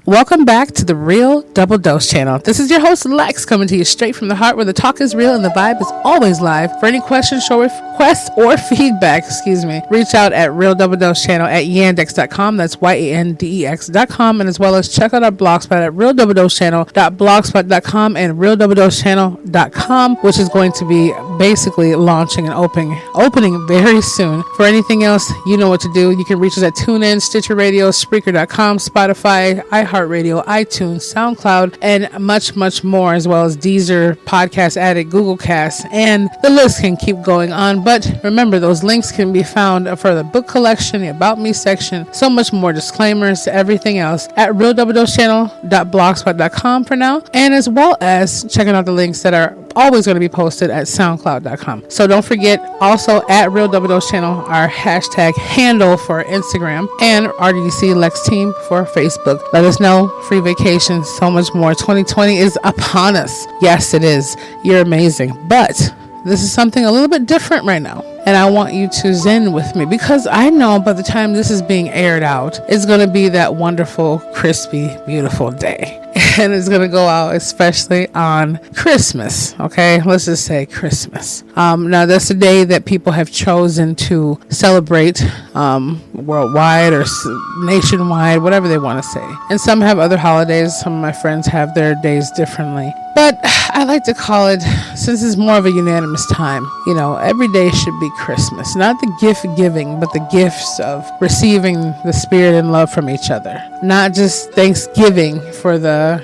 Welcome back to the Real Double Dose channel. This is your host Lex, coming to you straight from the heart where the talk is real and the vibe is always live. For any questions, show requests, or feedback, reach out at Real Double Dose channel at yandex.com. That's yandex.com, and as well as check out our blogspot at realdoubledosechannel.blogspot.com and realdoubledosechannel.com, which is going to be basically launching and opening very soon. For anything else, you know what to do. You can reach us at TuneIn, Stitcher Radio, Spreaker.com, Spotify, iHeartRadio, iTunes, SoundCloud, and much, much more, as well as Deezer, Podcast Addict, Google Cast, and the list can keep going on. But remember, those links can be found for the book collection, the About Me section, so much more, disclaimers, everything else at realdoubledosechannel.blogspot.com for now, and as well as checking out the links that are always going to be posted at soundcloud.com. So don't forget, also at Real Double Dose Channel, our hashtag handle for Instagram, and RDC Lex Team for Facebook. Let us know. Free vacations, so much more. 2020 is upon us. Yes, it is. You're amazing. But this is something a little bit different right now. And I want you to zen with me, because I know by the time this is being aired out, it's going to be that wonderful, crispy, beautiful day. And it's going to go out especially on Christmas. Okay, let's just say Christmas. Now, that's the day that people have chosen to celebrate worldwide or nationwide, whatever they want to say. And some have other holidays. Some of my friends have their days differently. But I like to call it, since it's more of a unanimous time, every day should be Christmas. Not the gift giving, but the gifts of receiving the spirit and love from each other. Not just Thanksgiving for the,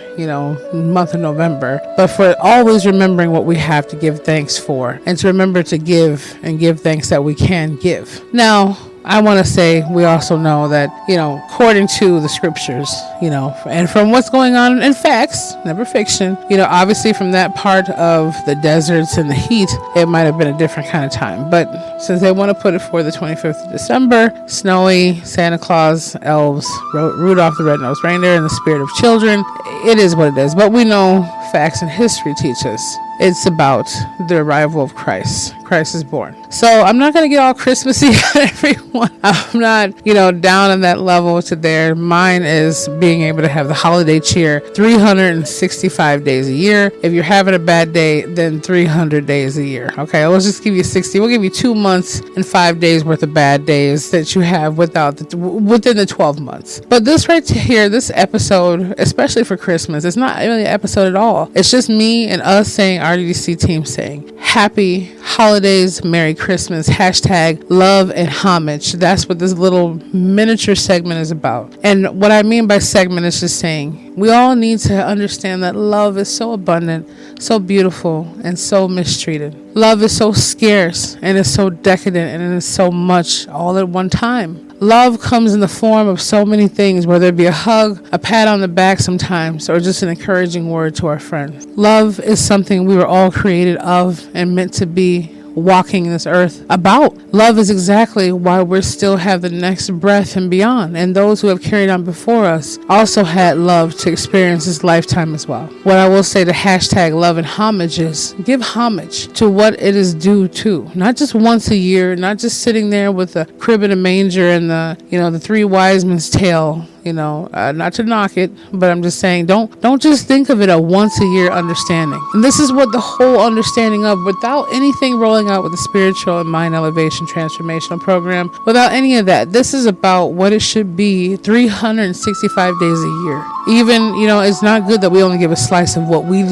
month of November, but for always remembering what we have to give thanks for, and to remember to give and give thanks that we can give. Now, I want to say we also know that, according to the scriptures, and from what's going on in facts, never fiction, obviously from that part of the deserts and the heat, it might have been a different kind of time. But since they want to put it for the 25th of December, snowy, Santa Claus, elves, Rudolph the Red-Nosed Reindeer, and the spirit of children, it is what it is. But we know facts and history teach us it's about the arrival of Christ. Christ is born. So I'm not going to get all Christmassy on everyone. I'm not, down on that level to there. Mine is being able to have the holiday cheer 365 days a year. If you're having a bad day, then 300 days a year. Okay, let's just give you 60. We'll give you 2 months and 5 days worth of bad days that you have within the 12 months. But this right here, this episode, especially for Christmas, it's not really an episode at all. It's just me and us saying, RDC team saying, happy holidays, Merry Christmas, hashtag love and homage. That's what this little miniature segment is about. And what I mean by segment is just saying we all need to understand that love is so abundant, so beautiful, and so mistreated. Love is so scarce, and it's so decadent, and it is so much all at one time. Love comes in the form of so many things, whether it be a hug, a pat on the back sometimes, or just an encouraging word to our friends. Love is something we were all created of and meant to be walking this earth about. Love is exactly why we still have the next breath and beyond. And those who have carried on before us also had love to experience this lifetime as well. What I will say to hashtag love and homage is give homage to what it is due to. Not just once a year, not just sitting there with a crib and a manger and the three wise men's tale. Not to knock it, but I'm just saying, don't just think of it a once a year understanding. And this is what the whole understanding of, without anything rolling out with the spiritual and mind elevation transformational program, without any of that, this is about what it should be 365 days a year. Even, it's not good that we only give a slice of what we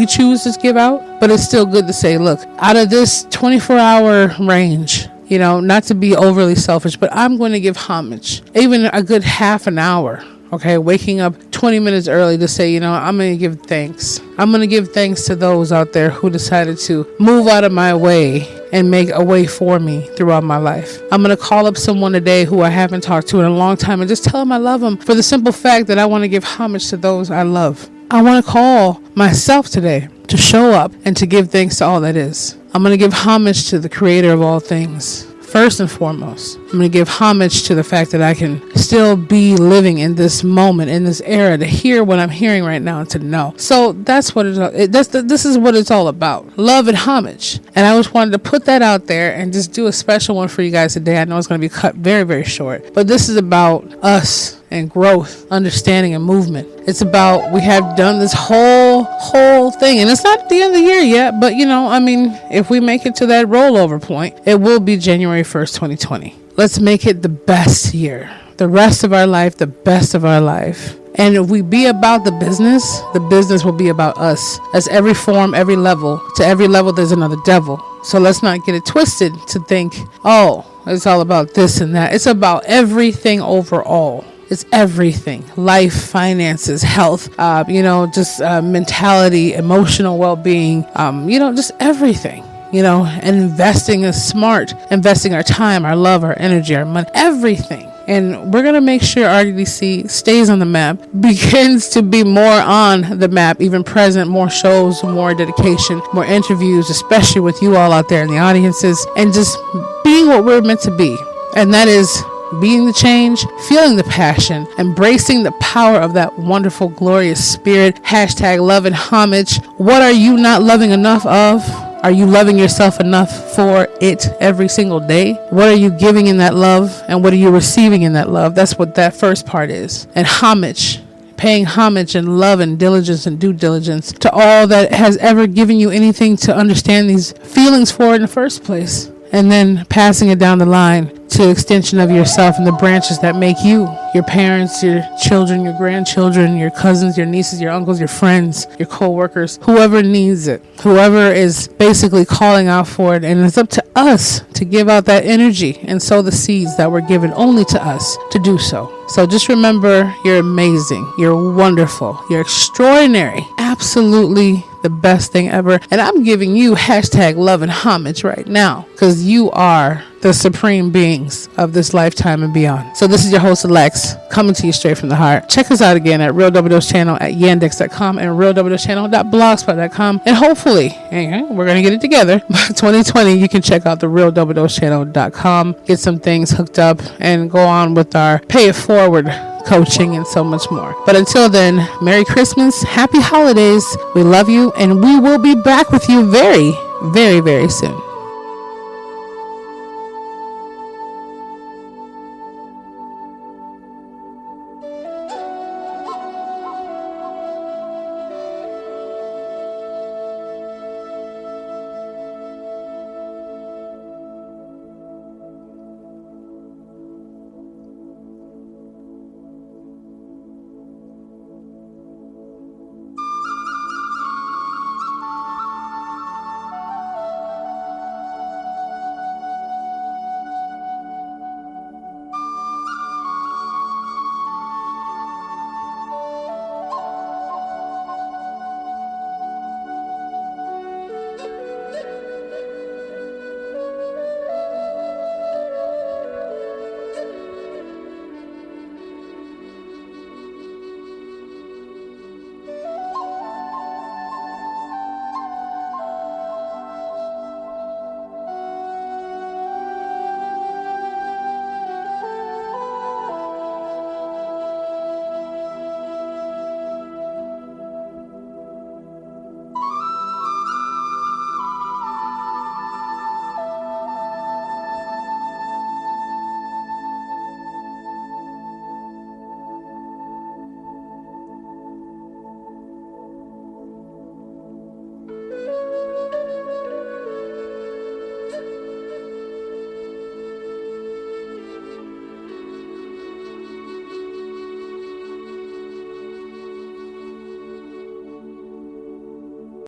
choose to give out, but it's still good to say, look, out of this 24-hour range, not to be overly selfish, but I'm going to give homage, even a good half an hour. Okay, waking up 20 minutes early to say, I'm going to give thanks. I'm going to give thanks to those out there who decided to move out of my way and make a way for me throughout my life. I'm going to call up someone today who I haven't talked to in a long time and just tell them I love them, for the simple fact that I want to give homage to those I love. I want to call myself today to show up and to give thanks to all that is. I'm going to give homage to the creator of all things. First and foremost, I'm going to give homage to the fact that I can still be living in this moment, in this era, to hear what I'm hearing right now and to know. So that's what this is what it's all about. Love and homage. And I just wanted to put that out there and just do a special one for you guys today. I know it's going to be cut very, very short, but this is about us and growth, understanding and movement. It's about, we have done this whole thing, and it's not the end of the year yet, but if we make it to that rollover point, it will be January 1st, 2020. Let's make it the best year, the rest of our life, the best of our life. And if we be about the business will be about us. As every form, every level, to every level, there's another devil. So let's not get it twisted to think, oh, it's all about this and that. It's about everything overall. It's everything. Life, finances, health, mentality, emotional well-being, just everything. And investing is smart. Investing our time, our love, our energy, our money, everything. And we're going to make sure RDC stays on the map, begins to be more on the map, even present, more shows, more dedication, more interviews, especially with you all out there in the audiences, and just being what we're meant to be. And that is being the change, feeling the passion, embracing the power of that wonderful, glorious spirit. # love and homage. What are you not loving enough of? Are you loving yourself enough for it every single day? What are you giving in that love? And what are you receiving in that love? That's what that first part is. And homage. Paying homage and love and diligence and due diligence to all that has ever given you anything to understand these feelings for in the first place. And then passing it down the line to extension of yourself and the branches that make you, your parents, your children, your grandchildren, your cousins, your nieces, your uncles, your friends, your co-workers, whoever needs it, whoever is basically calling out for it. And it's up to us to give out that energy and sow the seeds that were given only to us to do so. So just remember, you're amazing, you're wonderful, you're extraordinary, absolutely the best thing ever. And I'm giving you # love and homage right now, because you are the supreme beings of this lifetime and beyond. So this is your host, Alex, coming to you straight from the heart. Check us out again at Real Double Dose Channel at yandex.com and realdoubledosechannel.blogspot.com. And hopefully, we're going to get it together. By 2020, you can check out the realdoubledosechannel.com, get some things hooked up, and go on with our Pay It Forward coaching and so much more. But until then, Merry Christmas, Happy Holidays. We love you, and we will be back with you very, very, very soon.